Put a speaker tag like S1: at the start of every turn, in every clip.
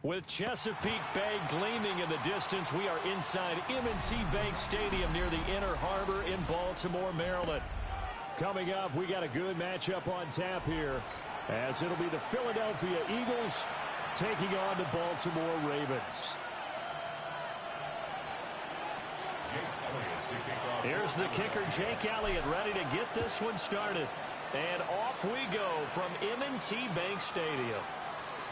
S1: With Chesapeake Bay gleaming in the distance, we are inside M&T Bank Stadium near the Inner Harbor in Baltimore, Maryland. Coming up, we got a good matchup on tap here, as it'll be the Philadelphia Eagles taking on the Baltimore Ravens. Here's the kicker, Jake Elliott, ready to get this one started. And off we go from M&T Bank Stadium.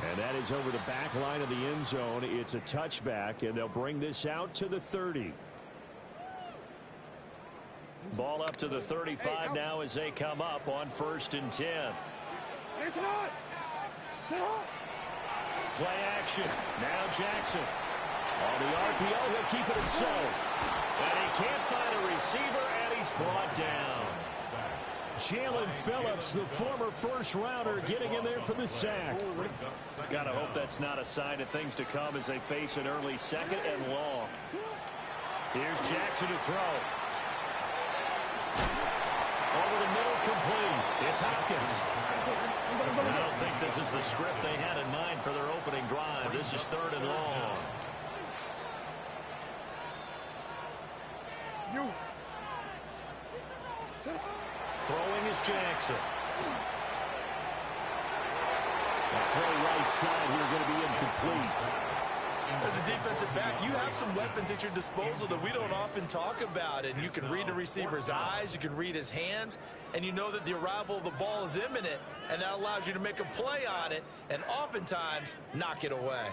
S1: And that is over the back line of the end zone. It's a touchback, and they'll bring this out to the 30. Ball up to the 35 now as they come up on 1st and 10. Play action. Now Jackson. On the RPO, he'll keep it himself. And he can't find a receiver, and he's brought down. Jalen Phillips, the former first-rounder, getting in there for the sack. Gotta hope that's not a sign of things to come as they face an early 2nd and long. Here's Jackson to throw. Over the middle, complete. It's Hopkins. I don't think this is the script they had in mind for their opening drive. This is 3rd and long. Throwing is Jackson. The throw right side here going to be incomplete.
S2: As a defensive back, you have some weapons at your disposal that we don't often talk about. And you can read the receiver's eyes, you can read his hands, and you know that the arrival of the ball is imminent, and that allows you to make a play on it and oftentimes knock it away.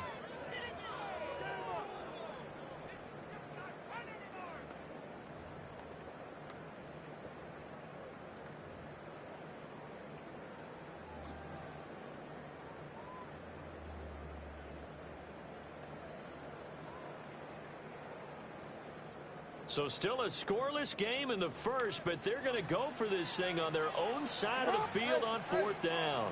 S1: So still a scoreless game in the first, but they're going to go for this thing on their own side of the field on 4th down.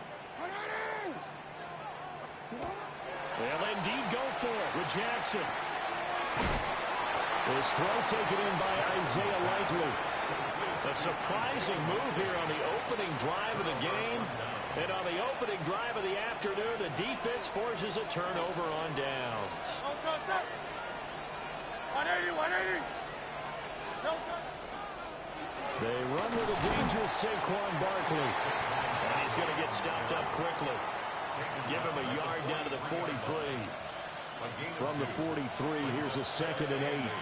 S1: They'll indeed go for it with Jackson. This throw taken in by Isaiah Likely. A surprising move here on the opening drive of the game. And on the opening drive of the afternoon, the defense forces a turnover on downs.
S3: 180.
S1: They run with a dangerous Saquon Barkley. And he's going to get stopped up quickly. Give him a yard down to the 43. From the 43, here's a 2nd and 8.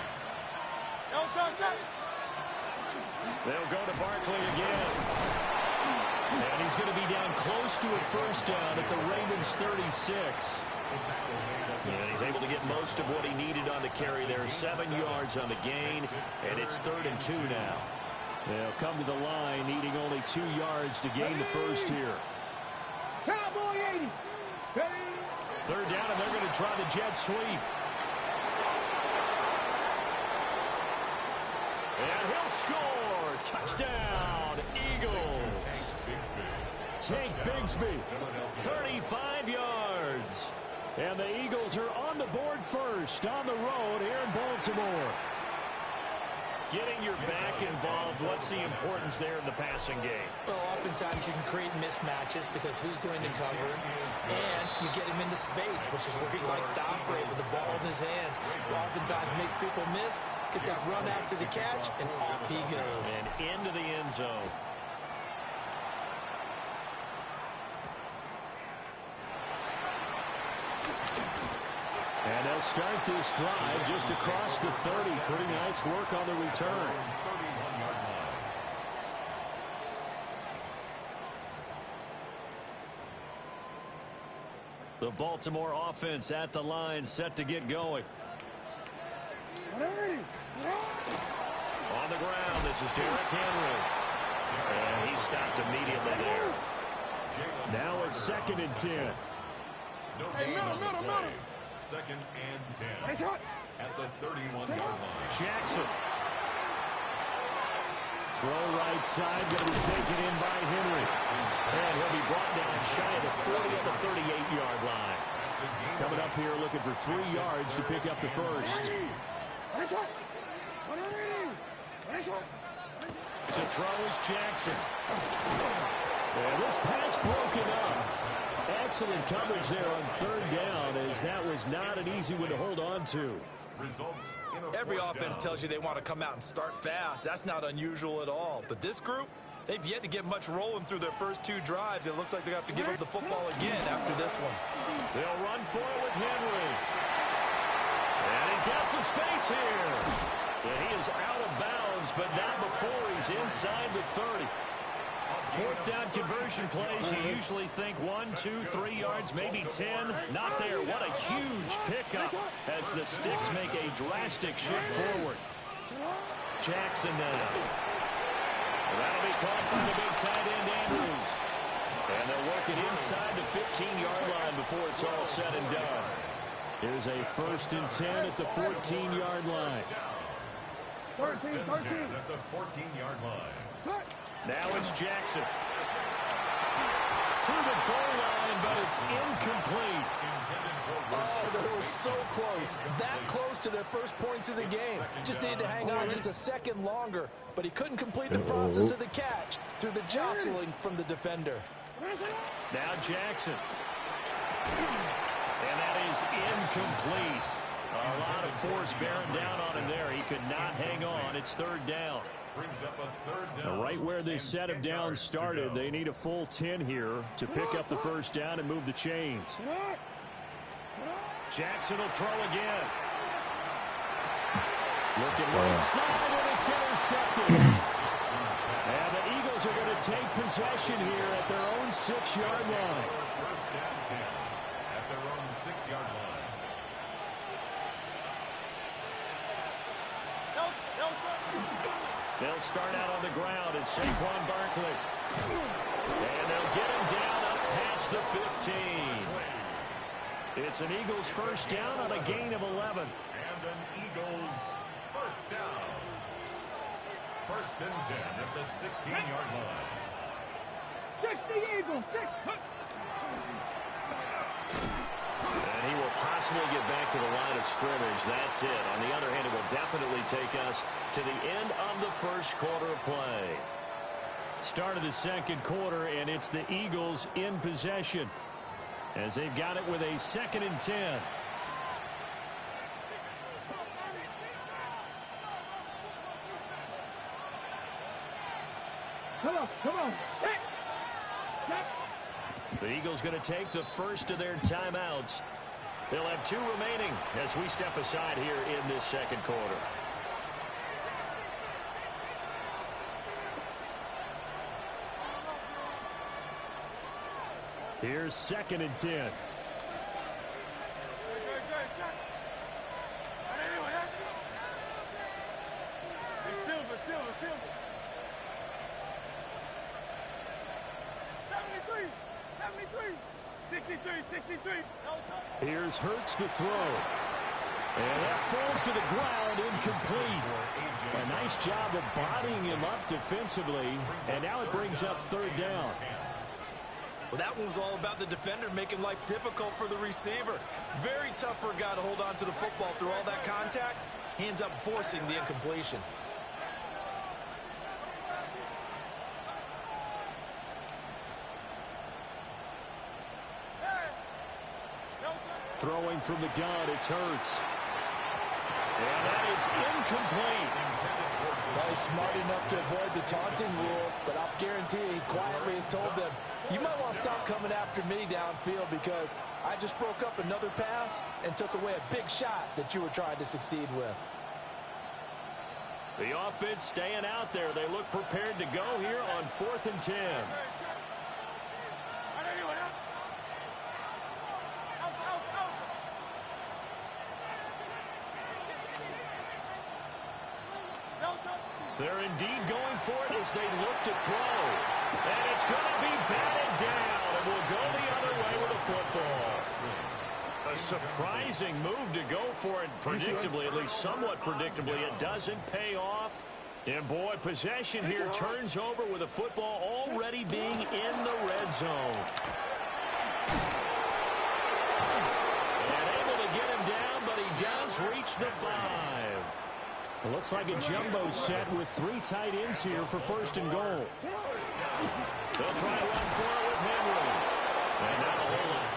S1: They'll go to Barkley again. And he's going to be down close to a 1st down at the Ravens 36. And he's able to get most of what he needed on the carry there. 7 yards on the gain, and it's 3rd and 2 now. They'll come to the line, needing only 2 yards to gain the first here. 3rd down, and they're going to try the jet sweep. And he'll score. Touchdown, Eagles. Tank Bigsby, 35 yards. And the Eagles are on the board first on the road here in Baltimore. Getting your back involved, what's the importance there in the passing game?
S2: Well, oftentimes you can create mismatches because who's going to cover, and you get him into space, which is where he likes to operate with the ball in his hands. Oftentimes makes people miss, gets that run after the catch, and off he goes.
S1: And into the end zone. And they'll start this drive just across the 30. Pretty nice work on the return. The Baltimore offense at the line, set to get going. On the ground, this is Derrick Henry. And he stopped immediately there. Now a 2nd and 10.
S3: Middle.
S4: 2nd and 10 at the 31-yard line.
S1: Jackson. Throw right side, going to be taken in by Henry. And he'll be brought down shy of the 40 at the 38-yard line. Coming up here looking for 3 yards to pick up the first. To throw is Jackson. And this pass broken up. And Excellent coverage there on third down, as that was not an easy one to hold on to.
S4: Results in a
S2: Every
S4: fourth
S2: offense
S4: down.
S2: tells you they want to come out and start fast. That's not unusual at all. But this group, they've yet to get much rolling through their first 2 drives. It looks like they have to give up the football again after this one.
S1: They'll run for it with Henry. And he's got some space here. And he is out of bounds, but not before he's inside the 30. Fourth down conversion plays, you usually think 1, 2, 3 yards, maybe 10. Not there. What a huge pickup as the Sticks make a drastic shift forward. Jackson now. That'll be caught by the big tight end, Andrews. And they'll work it inside the 15-yard line before it's all said and done. Here's a 1st and 10 at the 14-yard line.
S4: 1st and 10 at the 14-yard line.
S1: Now it's Jackson. To the goal line, but it's incomplete.
S2: Oh, they were so close. That close to their first points of the game. Just needed to hang on just a second longer, but he couldn't complete the process of the catch through the jostling from the defender.
S1: Now Jackson. And that is incomplete. A lot of force bearing down on him there. He could not hang on. It's 3rd down.
S4: Brings up a 3rd down.
S1: Right where this set of downs started, they need a full 10 here to pick up the 1st down and move the chains. Jackson will throw again. Looking right side, and it's intercepted. And the Eagles are going to take possession here at their own 6-yard line.
S4: 1st and 10 at their own 6-yard line.
S1: They'll start out on the ground. It's Saquon Barkley. And they'll get him down up past the 15. It's an Eagles 1st down on a gain of 11.
S4: And an Eagles 1st down. 1st and 10 at the 16-yard line.
S3: 60 Eagles.
S1: And he will possibly get back to the line of scrimmage. That's it. On the other hand, it will definitely take us to the end of the 1st quarter of play. Start of the 2nd quarter, and it's the Eagles in possession as they've got it with a 2nd and 10.
S3: Come on.
S1: The Eagles going to take the first of their timeouts. They'll have 2 remaining as we step aside here in this 2nd quarter. Here's 2nd and 10.
S3: Silver. 63.
S1: Here's Hurts to throw. And that falls to the ground, incomplete. A nice job of bodying him up defensively. And now it brings up 3rd down.
S2: Well, that one was all about the defender making life difficult for the receiver. Very tough for a guy to hold on to the football through all that contact. He ends up forcing the incompletion.
S1: Throwing from the gun, it's Hurts. And that is incomplete.
S2: Well, he's smart enough to avoid the taunting rule, but I'll guarantee he quietly has told them, you might want to stop coming after me downfield because I just broke up another pass and took away a big shot that you were trying to succeed with.
S1: The offense staying out there. They look prepared to go here on 4th and 10. They're indeed going for it as they look to throw. And it's going to be batted down, and will go the other way with a football. A surprising move to go for it predictably, at least somewhat predictably. It doesn't pay off. And, boy, possession here turns over with a football already being in the red zone. And able to get him down, but he does reach the 5. It looks like a jumbo set with 3 tight ends here for 1st and goal. They'll try to run for it with Henry. And not a whole lot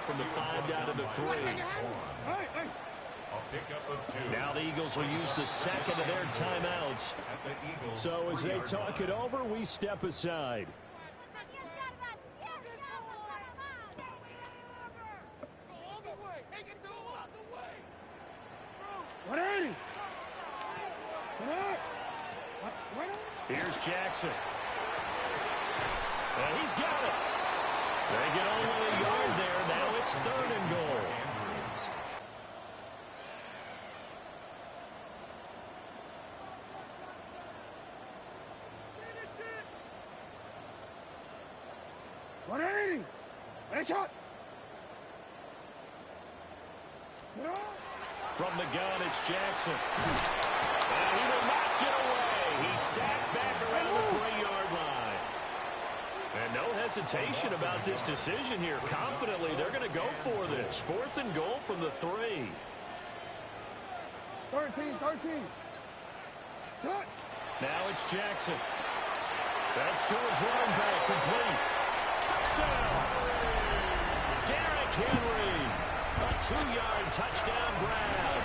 S1: from the 5 down to the 3.
S4: A pickup of 2.
S1: Now the Eagles will use the second of their timeouts. So as they talk it over, we step aside. Here's Jackson. And he's got it. They get only a yard there. Now it's 3rd and goal. From the gun, it's Jackson. And he will not get away. He's sacked back around the 3-yard line. And no hesitation about this decision here. Confidently, they're going to go for this. 4th and goal from the 3.
S3: 13.
S1: Now it's Jackson. That's to his running back, complete. Touchdown! Derrick Henry. A 2-yard touchdown grab.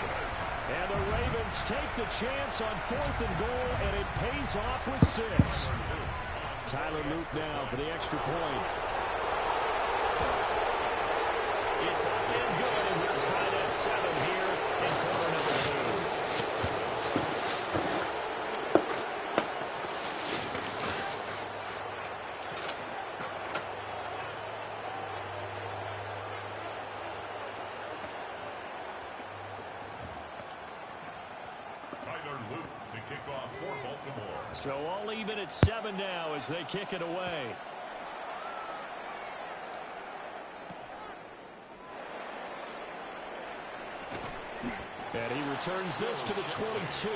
S1: And the Ravens take the chance on 4th and goal, and it pays off with 6. Tyler Luke now for the extra point. It's up and good, and we're tied at 7 here in quarter number 2. So all even at 7 now as they kick it away. And he returns this to the 22.
S4: The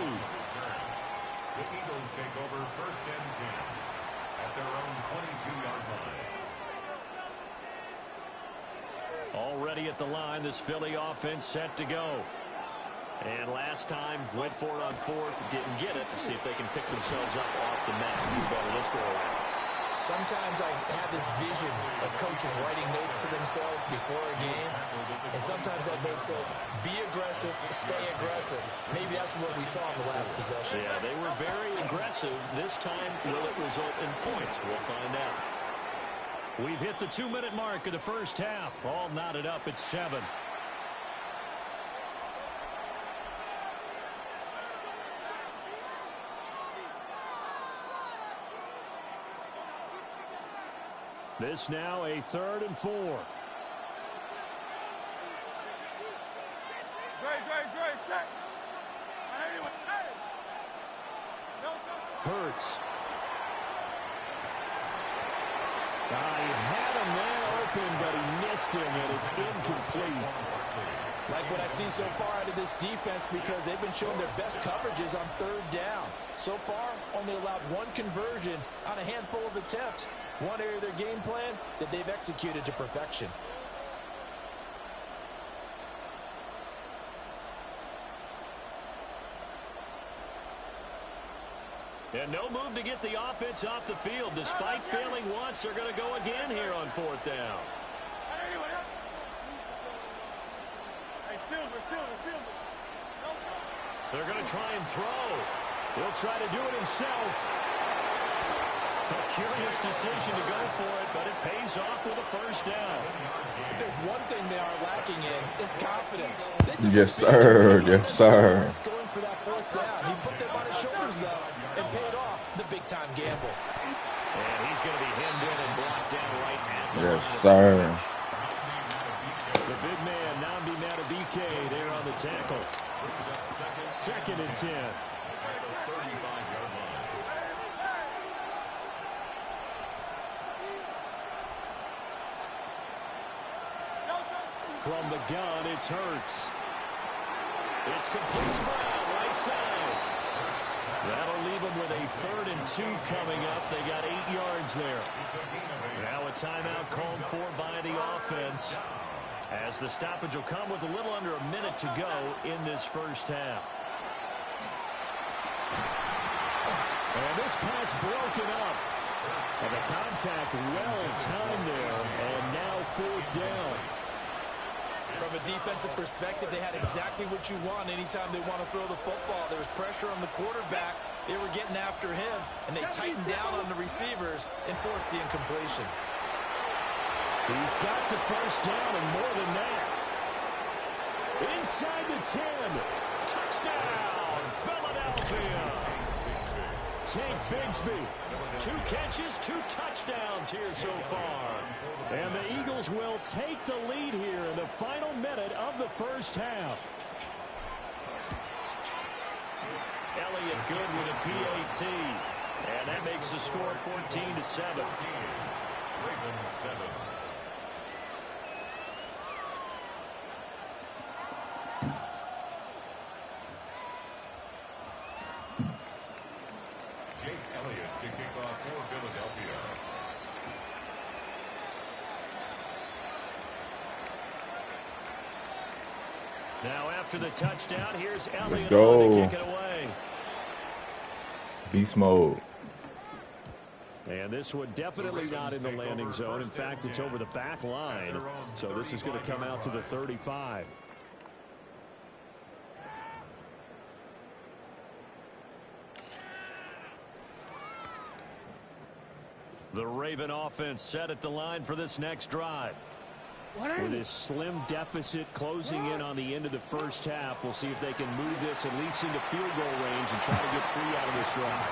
S4: Eagles take over 1st and 10 at their own 22-yard line.
S1: Already at the line, this Philly offense set to go. And last time, went for it on 4th, didn't get it. See if they can pick themselves up off the mat and do better this go around.
S2: Sometimes I have this vision of coaches writing notes to themselves before a game, and sometimes that note says, be aggressive, stay aggressive. Maybe that's what we saw in the last possession.
S1: Yeah, they were very aggressive. This time, will it result in points? We'll find out. We've hit the 2-minute mark of the first half. All knotted up at 7. This now a 3rd and 4.
S3: Great. Set.
S1: Hurts. He had a man open, but he missed him, and it's incomplete.
S5: Like what I see so far out of this defense, because they've been showing their best coverages on 3rd down. So far, only allowed 1 conversion on a handful of attempts. One area of their game plan that they've executed to perfection.
S1: And no move to get the offense off the field. Despite failing once, they're going to go again here on 4th down. They're going to try and throw. He'll try to do it himself. A curious decision to go for it, but it pays off with a 1st down.
S5: If there's one thing they are lacking in, it's confidence.
S6: Yes, sir. Yes, sir.
S5: Going for that 4th down. He put them on his shoulders, though, and paid off the big-time gamble.
S1: And he's going to be hemmed in and blocked down right at the
S6: Yes,
S1: line of
S6: sir.
S1: scrimmage. The big man, Namdi Matabike, there on the tackle. 2nd and 10. From the gun, it's Hurts. It's complete to Brown, right side. That'll leave them with a 3rd and 2 coming up. They got 8 yards there. Now a timeout called for by the offense, as the stoppage will come with a little under a minute to go in this first half. And this pass broken up. And the contact well timed there, and now 4th down.
S2: From a defensive perspective, they had exactly what you want anytime they want to throw the football. There was pressure on the quarterback. They were getting after him, and they tightened down on the receivers and forced the incompletion.
S1: He's got the first down and more than that. Inside the 10. Touchdown, Philadelphia. Tank Bigsby. 2 catches, 2 touchdowns here so far. And the Eagles will take the lead here in the final minute of the first half. Elliott good with a PAT. And that makes the score 14-7.
S4: Ravens 7. Jake Elliott to kick off for Philadelphia.
S1: Now after the touchdown, here's Elliott
S6: go.
S1: on to kick it away.
S6: Beast mode.
S1: And this one definitely not in the landing zone. In fact, it's over the back line. So this is going to come out to the 35. The Raven offense set at the line for this next drive. With this slim deficit closing in on the end of the first half, we'll see if they can move this at least into field goal range and try to get 3 out of this drive.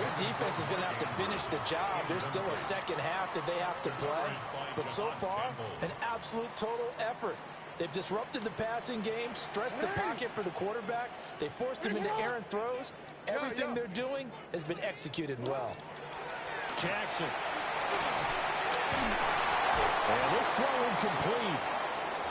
S5: This defense is going to have to finish the job. There's still a second half that they have to play. But so far, an absolute total effort. They've disrupted the passing game, stressed the pocket for the quarterback. They forced him into errant throws. Everything they're doing has been executed well.
S1: Jackson. And this throw incomplete.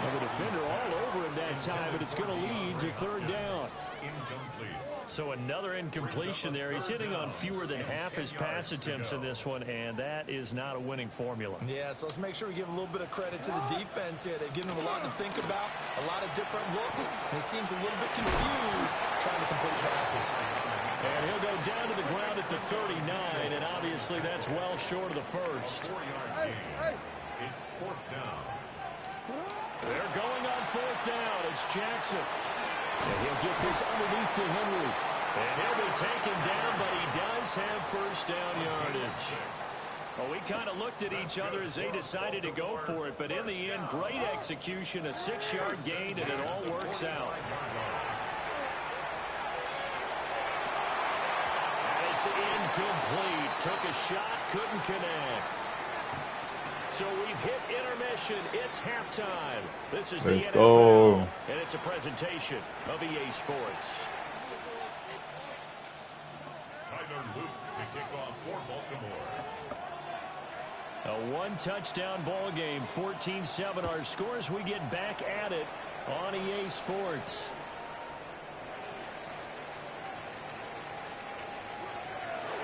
S1: And the defender all over him that time, but it's going to lead to 3rd down.
S4: Incomplete.
S1: So another incompletion there. He's hitting on fewer than half his pass attempts in this one, and that is not a winning formula.
S2: Yeah, so let's make sure we give a little bit of credit to the defense here. They've given him a lot to think about, a lot of different looks, and he seems a little bit confused trying to complete passes.
S1: And he'll go down to the ground at the 39, and obviously that's well short of the first.
S4: 4-yard gain. It's 4th down.
S1: They're going on 4th down. It's Jackson. And he'll get this underneath to Henry. And he'll be taken down, but he does have first down yardage. Well, we kind of looked at each other as they decided to go for it, but in the end, great execution, a 6-yard gain, and it all works out. It's incomplete. Took a shot, couldn't connect. So we've hit intermission. It's halftime. This is the NFL,
S6: go.
S1: And it's a presentation of EA Sports.
S4: Tyler Luke to kick off for Baltimore.
S1: A 1-touchdown ball game, 14-7 our scores. We get back at it on EA Sports.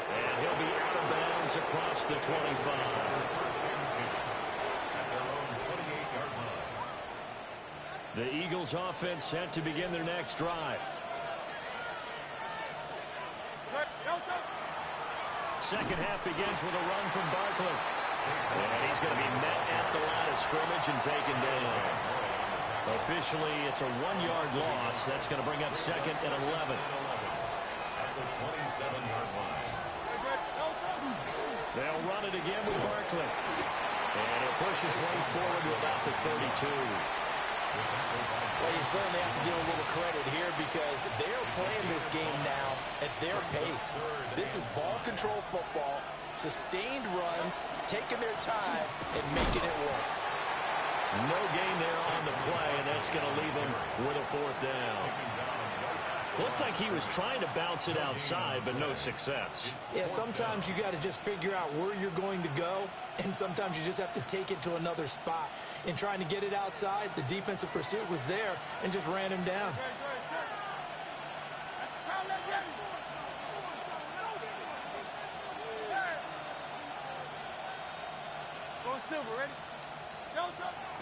S1: And he'll be out of bounds across the 25. The Eagles offense set to begin their next drive. Second half begins with a run from Barkley. And he's going to be met at the line of scrimmage and taken down. Officially, it's a 1-yard loss. That's going to bring up 2nd and 11.
S4: At the 27-yard line.
S1: They'll run it again with Barkley. And he'll push his way forward to about the 32.
S5: Well, you certainly have to give a little credit here because they're playing this game now at their pace. This is ball control football, sustained runs, taking their time, and making it work.
S1: No gain there on the play, and that's going to leave him with a 4th down. Looked like he was trying to bounce it outside, but no success.
S5: Yeah, sometimes you got to just figure out where you're going to go, and sometimes you just have to take it to another spot. In trying to get it outside, the defensive pursuit was there and just ran him down.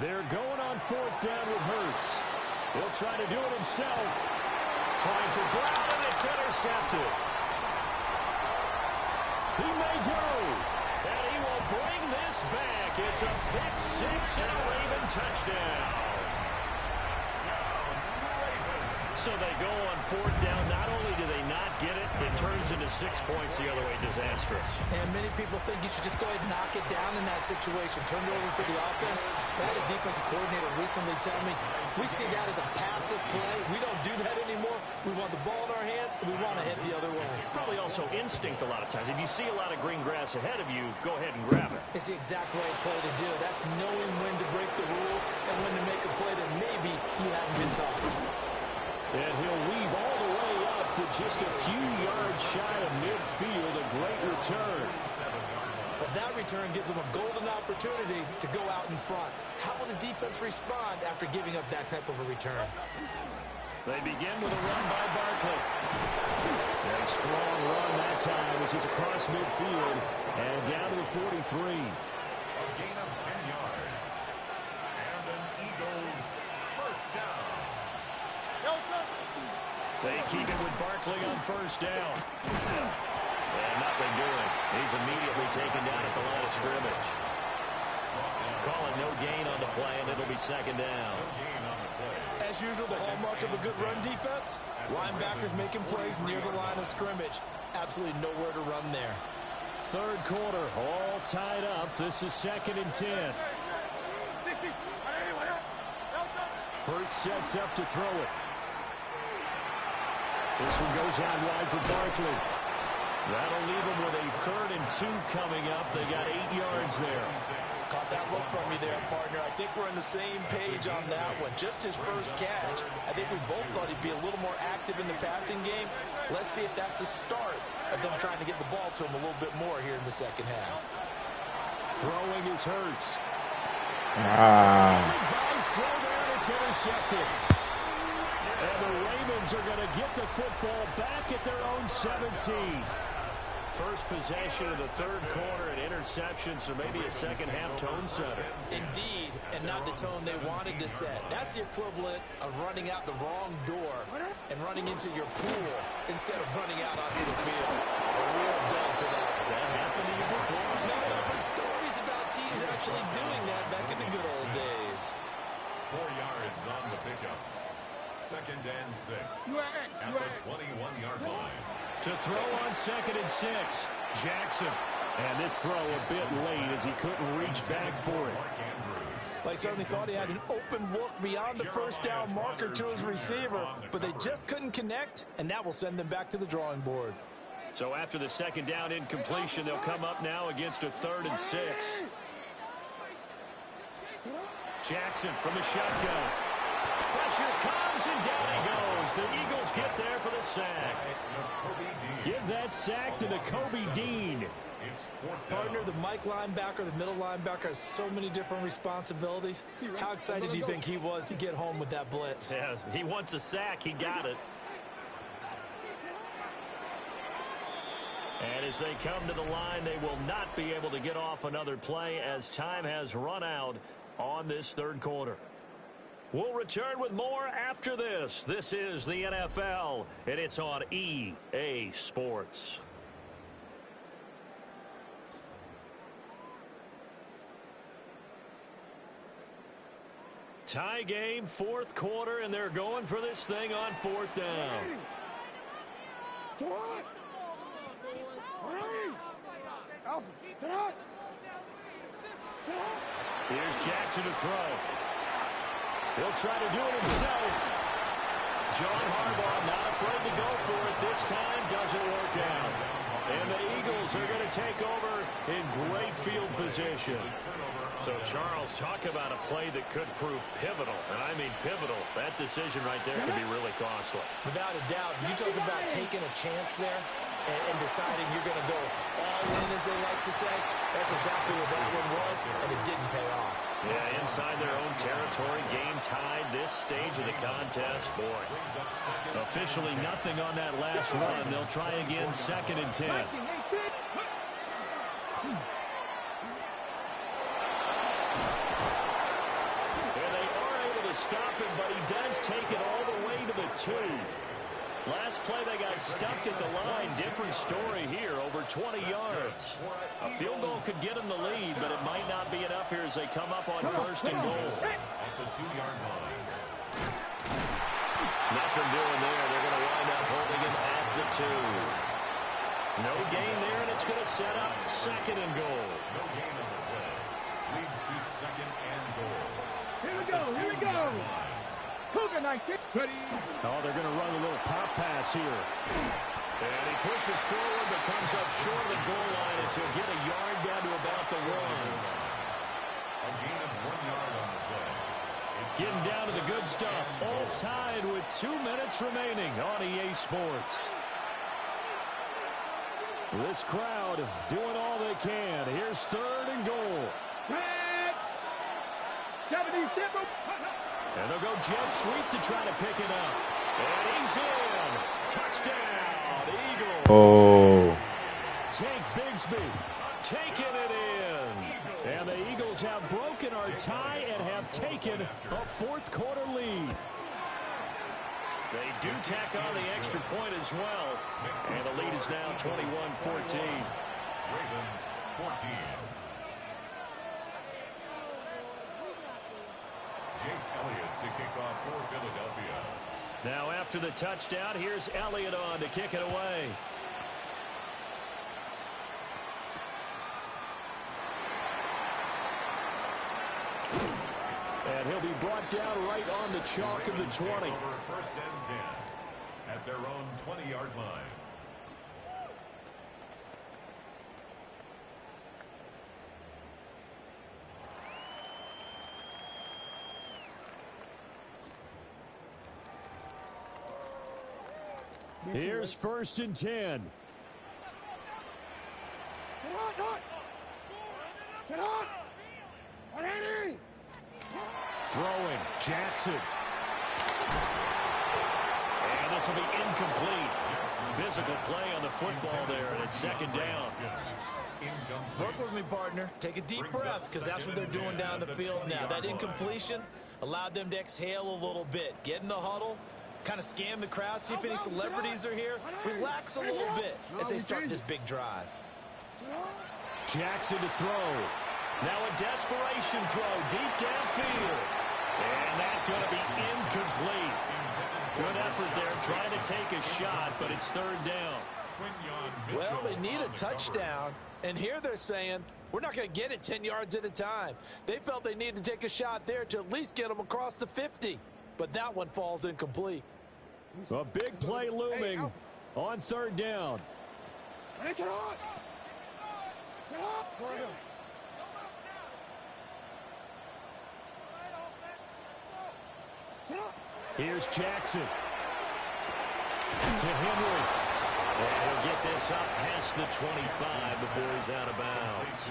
S1: They're going on 4th down with Hurts. He'll try to do it himself. Trying for Brown, and it's intercepted. He may go, and he will bring this back. It's a pick 6 and a Raven touchdown. So they go on fourth down. Not only do they not get it, it turns into 6 points the other way. Disastrous.
S5: And many people think you should just go ahead and knock it down in that situation. Turn it over for the offense. But I had a defensive coordinator recently tell me, we see that as a passive play. We don't do that anymore. We want the ball in our hands, and we want to head the other way.
S1: It's probably also instinct a lot of times. If you see a lot of green grass ahead of you, go ahead and grab it.
S5: It's the exact right play to do. That's knowing when to break the rules and when to make a play that maybe you haven't been taught.
S1: And he'll weave all the way up to just a few yards shy of midfield. A great return.
S5: But that return gives them a golden opportunity to go out in front. How will the defense respond after giving up that type of a return?
S1: They begin with a run by Barkley. A strong run that time as he's across midfield and down to the 43.
S4: A gain of 10 yards. And an Eagles first down.
S1: They keep it with Barkley on first down. And nothing doing. He's immediately taken down at the line of scrimmage. Call it no gain on the play, and it'll be second down.
S5: As usual, the hallmark of a good run defense, linebackers making plays near the line of scrimmage. Absolutely nowhere to run there.
S1: Third quarter, all tied up. This is 2nd and 10. Hurts sets up to throw it. This one goes out wide for Barkley. That'll leave them with a 3rd and 2 coming up. They got 8 yards there.
S5: Caught that look from me there, partner. I think we're on the same page on that one. Just his first catch. I think we both thought he'd be a little more active in the passing game. Let's see if that's the start of them trying to get the ball to him a little bit more here in the second half.
S1: Throwing is Hurts.
S6: Ah.
S1: Throw there, and it's intercepted. And the Ravens are going to get the football back at their own 17. First possession of the third quarter, an interception, so maybe a second-half tone setter.
S5: Indeed, and not the tone they wanted to set. That's the equivalent of running out the wrong door and running into your pool instead of running out onto the field. A real dub for that.
S1: Has that happened to you before?
S5: No, I've heard stories about teams actually doing that back in the good old days.
S4: 4 yards on the pickup. 2nd and 6. At the 21-yard line.
S1: To throw on 2nd and 6. Jackson. And this throw a bit late as he couldn't reach back for it.
S5: They certainly thought he had an open look beyond the first down marker to his receiver, but they just couldn't connect, and that will send them back to the drawing board.
S1: So after the second down incompletion, they'll come up now against a 3rd and 6. Jackson from the shotgun. Pressure comes, and down he goes. The Eagles get there for the sack. Give that sack to Nakobe Dean.
S5: Partner, the Mike linebacker, the middle linebacker, has so many different responsibilities. How excited do you think he was to get home with that blitz?
S1: Yeah, he wants a sack. He got it. And as they come to the line, they will not be able to get off another play as time has run out on this third quarter. We'll return with more after this. This is the NFL, and it's on EA Sports. Tie game, fourth quarter, and they're going for this thing on 4th down. Here's Jackson to throw. He'll try to do it himself. John Harbaugh not afraid to go for it. This time doesn't work out. And the Eagles are going to take over in great field position. So, Charles, talk about a play that could prove pivotal. And I mean pivotal. That decision right there could be really costly.
S5: Without a doubt. You talk about taking a chance there and deciding you're going to go all in, as they like to say. That's exactly what that one was, and it didn't pay off.
S1: Yeah, inside their own territory, game tied this stage of the contest. Boy, officially nothing on that last run. They'll try again, 2nd and 10. And they are able to stop him, but he does take it all the way to the 2. Last play, they got stuffed at the line. Different story here, over 20 yards. A field goal could get them the lead, but it might not be enough here as they come up on 1st and goal.
S4: At the 2-yard line.
S1: Nothing doing there. They're going to wind up holding him at the 2. No gain there, and it's going to set up 2nd and goal.
S4: No gain on the play. Leads to 2nd and goal.
S3: Here we go, here we go. Cougar 19. Ready.
S1: Oh, they're going to run a little pop pass here. And he pushes forward, but comes up short of the goal line as he'll get a yard down to about the 1.
S4: A gain of 1 yard on the play.
S1: Getting down to the good stuff. All tied with 2 minutes remaining on EA Sports. This crowd doing all they can. Here's 3rd and goal.
S3: 77.
S1: And they'll go jet sweep to try to pick it up. And he's in. Touchdown, Eagles.
S6: Oh.
S1: Tank Bigsby taking it in. And the Eagles have broken our tie and have taken a 4th quarter lead. They do tack on the extra point as well. And the lead is now 21-14.
S4: Ravens 14. Jake Elliott to kick off for Philadelphia.
S1: Now after the touchdown, here's Elliott on to kick it away. And he'll be brought down right on the chalk of the 20.
S4: 1st and 10 at their own 20-yard line.
S1: Here's 1st and 10.
S3: Sit on. 180.
S1: Throwing, Jackson. And this will be incomplete. Physical play on the football there, and it's 2nd down.
S2: Work with me, partner. Take a deep breath, because that's what they're doing down the field now. That incompletion allowed them to exhale a little bit. Get in the huddle, kind of scan the crowd, see if any celebrities are here. Relax a little bit as they start this big drive.
S1: Jackson to throw. Now a desperation throw deep downfield. And that's going to be incomplete. Good effort there trying to take a shot, but it's 3rd down.
S5: Well, they need a touchdown, and here they're saying, we're not going to get it 10 yards at a time. They felt they needed to take a shot there to at least get them across the 50, but that one falls incomplete.
S1: A big play looming on 3rd down. Here's Jackson to Henry. And he'll get this up past the 25 before he's out of bounds.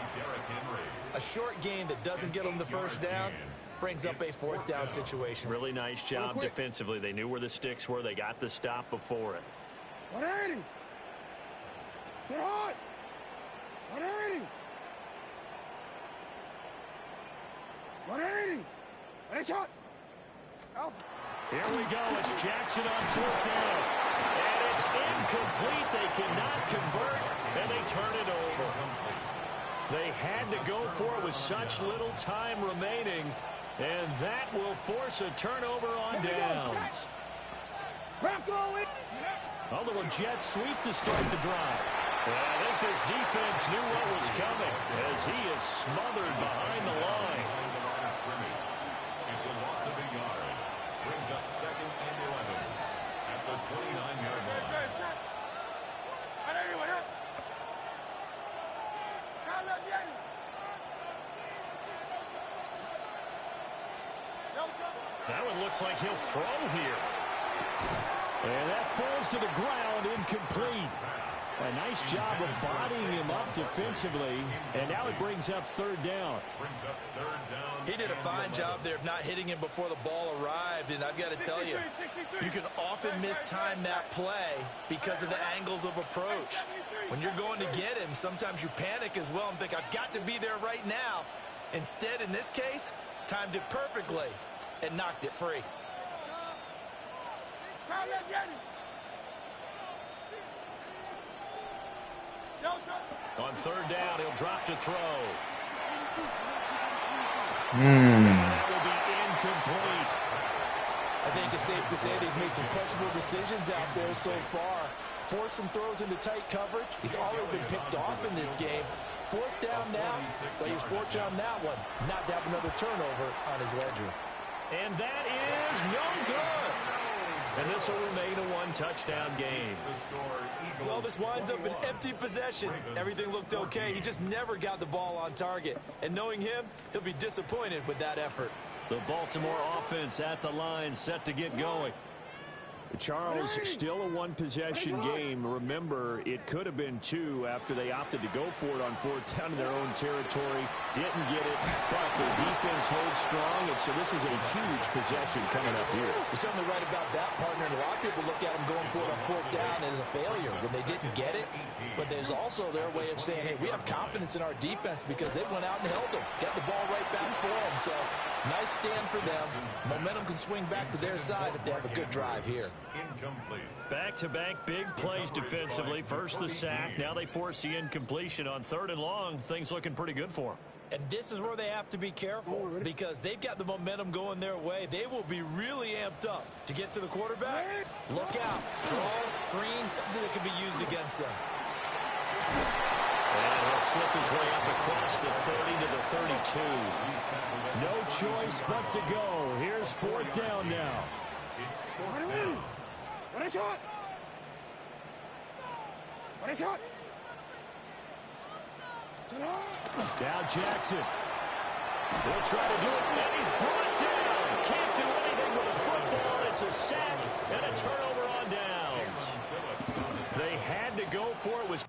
S2: A short gain that doesn't get them the 1st down brings up a 4th down situation.
S1: Really nice job defensively. They knew where the sticks were. They got the stop before it.
S3: 180. Sit on. 180. 180. And it's shot.
S1: Here we go. It's Jackson on 4th down. And it's incomplete. They cannot convert, and they turn it over. They had to go for it with such little time remaining, and that will force a turnover on downs. A little jet sweep to start the drive. And I think this defense knew what was coming as he is smothered behind the line.
S4: It's a loss of a yard. Brings up 2nd and 11 at the 29-yard line.
S1: That one looks like he'll throw here. And that falls to the ground, incomplete. A nice job of bodying him up defensively, and now it brings up 3rd down.
S2: He did a fine job there of not hitting him before the ball arrived, and I've got to tell you, you can often mistime that play because of the angles of approach. When you're going to get him, sometimes you panic as well and think, I've got to be there right now. Instead, in this case, timed it perfectly and knocked it free.
S1: On 3rd down, he'll drop to throw. That will be incomplete.
S5: I think it's safe to say that he's made some questionable decisions out there so far. Forced some throws into tight coverage. He's already been picked off in this game. Fourth down now, but he's fortunate on that one not to have another turnover on his ledger.
S1: And that is no good. And this will remain a one-touchdown game.
S2: Well, this winds up an empty possession. Everything looked okay. He just never got the ball on target. And knowing him, he'll be disappointed with that effort.
S1: The Baltimore offense at the line, set to get going.
S7: Charles, still a one-possession game. Remember, it could have been two after they opted to go for it on fourth down in their own territory. Didn't get it, but the defense holds strong, and so this is a huge possession coming up here.
S5: You're certainly right about that, partner. And a lot of people look at them going for it on fourth down as a failure when they didn't get it. But there's also their way of saying, hey, we have confidence in our defense because they went out and held them. Got the ball right back for them. So nice stand for them. Momentum can swing back to their side if they have a good drive here.
S4: Incomplete.
S1: Back-to-back big plays defensively. First the sack. Now they force the incompletion on 3rd and long. Things looking pretty good for them.
S2: And this is where they have to be careful because they've got the momentum going their way. They will be really amped up to get to the quarterback. Look out. Draw, screen, something that can be used against them.
S1: And he'll slip his way up across the 30 to the 32. No choice but to go. Here's 4th down now.
S3: What a shot! What a shot!
S1: Now Jackson. He'll try to do it, and he's brought down. Can't do anything with a football. It's a sack and a turnover on downs. They had to go for it. Was